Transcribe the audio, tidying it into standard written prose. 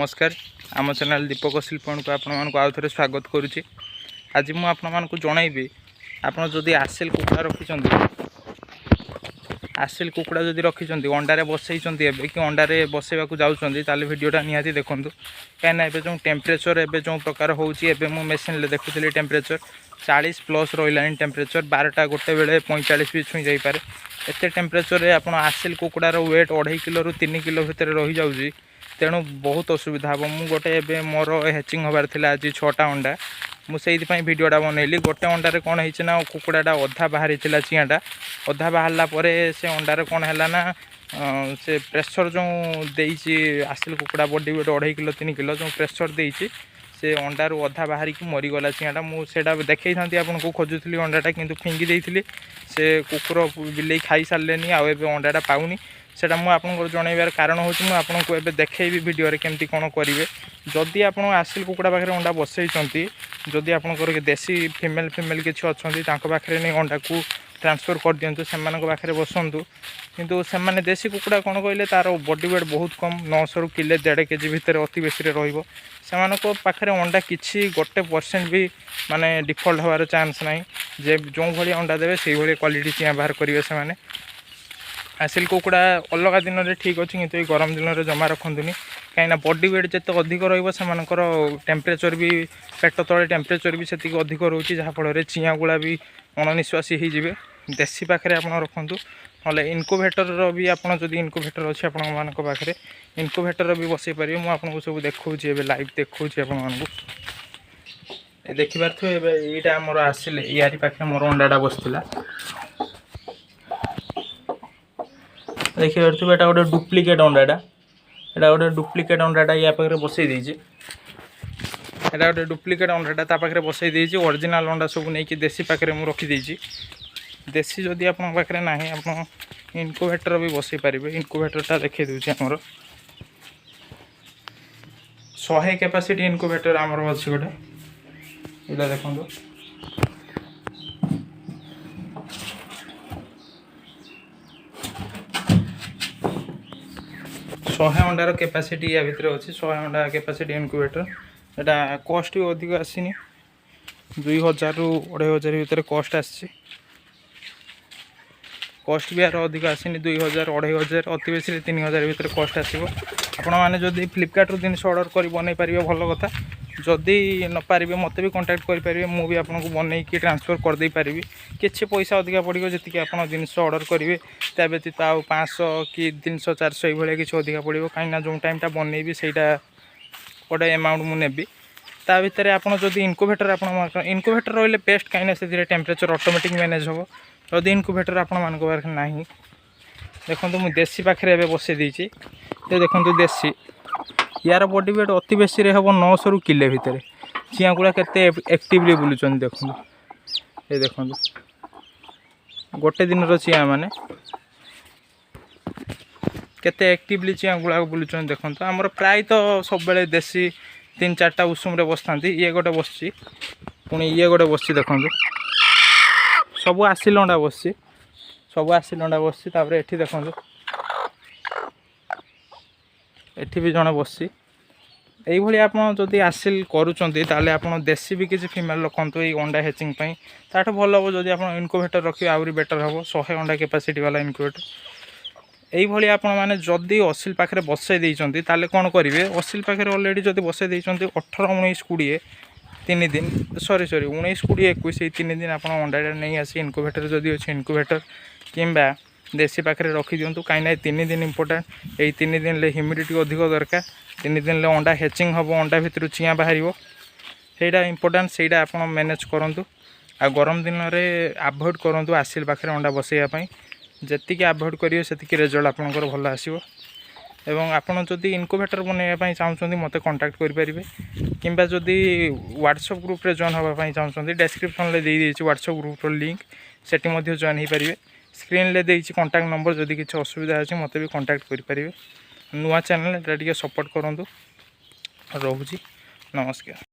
नमस्कार आम चैनल दीपक शिल्पण को आपण आउ थे स्वागत करुच्ची। आज मुझे आपण जनइबी आपड़ जदि आसिल कुकुड़ा रखिंट आसिल कुकुड़ा जदि रखिंट अंडारे बसई कि अंडारे बसैवा जाऊँगी भिडटा निहाती देखूँ कहीं जो टेम्परेचर एवं जो प्रकार होची मेसीन देखुली टेम्परेचर 40+ रहा टेम्परेचर 12टा गोटे बेले 45 भी छुई जापे एत टेम्परेचर आप आसिल कुकुड़ार वेट 2.5 किलो रू 3 किलो भितर रही जाऊँगी तेणु बहुत असुविधा हम गोटे एवं मोर हैचिंग हबार थिला आज 6टा अंडा मुझे भिडटा बनइली गोटे अंडारे कौन होना कुकुड़ाटा अधा बाहरी चिआटा अधा बाहरला से अंडारे कौन है ना से प्रेसर जो देसी आसिल कुकुड़ा बॉडी वेट 2.5 किलो 3 किलो जो प्रेसर देसी से अंडारू अधा बाहर की मरीगला चिआटा मुझे देखी था आपको खोजुली अंडाटा किंतु फिंगी देती से कुकुर बिले खाई सारे आउ अंडाटा पाऊनी सेटा मुझे आपको जनइबार कारण हूँ मुझे आपको एवं देखी भिडियो केमती कौन करेंगे जदि आप आसिल कुकुड़ा पाखे अंडा बसई जदि आपंकर देसी फिमेल फिमेल किसी अच्छा पाखे नहीं अंडा को ट्रांसफर कर दिंतु से पाखे बसतु किंतु से देसी कुकुड़ा कौन कहले तार बॉडी वेट बहुत कम 900 रू किले 1.5 केजी भितर अति बेसी से पाखे अंडा किसी 1% भी माने डिफल्ट हबार चांस ना जे जो भाई अंडा देवे से भाई क्वालिटी चिया बाहर करेंगे से आसिल कुकुड़ा अलग दिन में ठीक अच्छे किंतु ये गरम दिन में जमा रखुनि कहीं बॉडी वेट जिते अधिक रर टेम्परेचर भी पेट तले टेम्परेचर भी से अधिक रोचे जहाँफल चिया गुड़ा भी अणनिश्वासी हो देसी पाखे आप रखु ना इनक्यूबेटर भी आपड़ जब इनक्यूबेटर अच्छे पाखे इनक्यूबेटर भी बसई पारे मुझे सब देखा लाइव देखा आपको देखिपे यहाँ मोर आसिल यारी पाखे मोर अंडाटा बसला देखिए एटा गोटे डुप्लिकेट अंडाटा एटा गोटे डुप्लिकेट अंडाटा या पाखे बसई देछि एटा गोटे डुप्लिकेट अंडाटा ता पाखे बसई देछि ओरिजिनल अंडा सब नहीं देसी पाखे मु रखी देछि देसी जदि आप पाखे ना आप इनक्यूबेटर भी बसई पारे इनक्यूबेटरटा देखी दूसरी आमर 100 कैपेसिटी इनक्यूबेटर आमर अच्छी गोटे यहाँ देखो 100 अंडार कैपेसिटी या भितर अच्छी 100 अंडा कैपेसिटी इनक्यूबेटर यहाँ कस्ट भी अधिक आसनी 2000 रू 2500 भितर कस्ट आसी कस्ट भी यार अधिक आसनी 2000 2500 अति बेसी 3000 भितर कस्ट आसो आपण मैंने जदि फ्लिपकार्ट जिन ऑर्डर कर बनई पारे भल कथा जदि न पारे मत भी कांटेक्ट करेंगे मुझे आपको बनई कि ट्रांसफर करदे पारि किसी पैसा अधिका पड़ो जी आप जिन ऑर्डर करेंगे ता व्यतीत आउ 500 कि 300 400 ये किसी अधिका पड़ो कहीं जो टाइमटा बनईबी से गोटे एमाउंट मुझे नेबी ता भितर आपड़ जदि इनक्यूबेटर इनक्यूबेटर रही बेस्ट कहीं से टेम्परेचर ऑटोमेटिक मैनेज हम जदि इनक्यूबेटर आपण पाखे ना देखो मुझे देसी पाखे बसई देती देखो देसी यार बॉडी वेट अति बेसी हम 900 रू किले भितर चिया गुड़ा केते एक्टिवली बुलूँ देखो ये देखो गोटे दिन चिया माने केते एक्टिवली चिया गुड़ा बुलूँ देखो आमर प्राय तो सब बेले देसी 3-4टा उषुम बसता ये गोटे बस पुणी ये गोटे बस देखो सब आसिल अंडा बस सब आसिल अंडा बस ये देखो एठी भी जड़े बसी यही आप जदि आसिल करुँचे आप देसी भी किसी फिमेल रखु ये अंडा हैचिंग ताठू भल हम जब आप इनक्यूबेटर रखिए आहरी बेटर हम 100 अंडा कैपेसिटी वाला इनक्यूबेटर यही आप मैंने जदि असिल पाखे बसई देते कौन करेंगे असिल पाखे अलरेडी जब बसई देते 18 19 20 3 दिन सॉरी 19 20 21 3 दिन आप अंडाटा नहीं आसी इनक्यूबेटर जदि अच्छे इनक्यूबेटर किंबा देसी पाखे रखी दिंतु कहीं 3 दिन इंपोर्टेंट यही 3 दिन ह्यूमिडिटी अधिक दरकार 3 दिन अंडा हैचिंग हम अंडा भितर चिया बाहर ସେଇଟା इंपोर्टेंट ସେଇଟା आप मैनेज करूँ आ गरम दिन में आभोड करूँ आसिल पाखे अंडा बसैवाई जी आभोड करेंगे से रिजल्ट आपंकर भल आसो एवं आपड़ जदि इनक्यूबेटर बनवाई चाहते मत कांटेक्ट करेंगे किंबा जदि व्हाट्सएप ग्रुप रे जॉइन होगापी चाहते डिस्क्रिप्शन में देदेছি व्हाट्सएप ग्रुप लिंक सेठी जॉइन हो पारे स्क्रीन ले देछि कांटेक्ट नंबर जदि किसी असुविधा अच्छे मत भी कांटेक्ट करेंगे नुआ चैनल टी सपोर्ट करूँ रोची नमस्कार।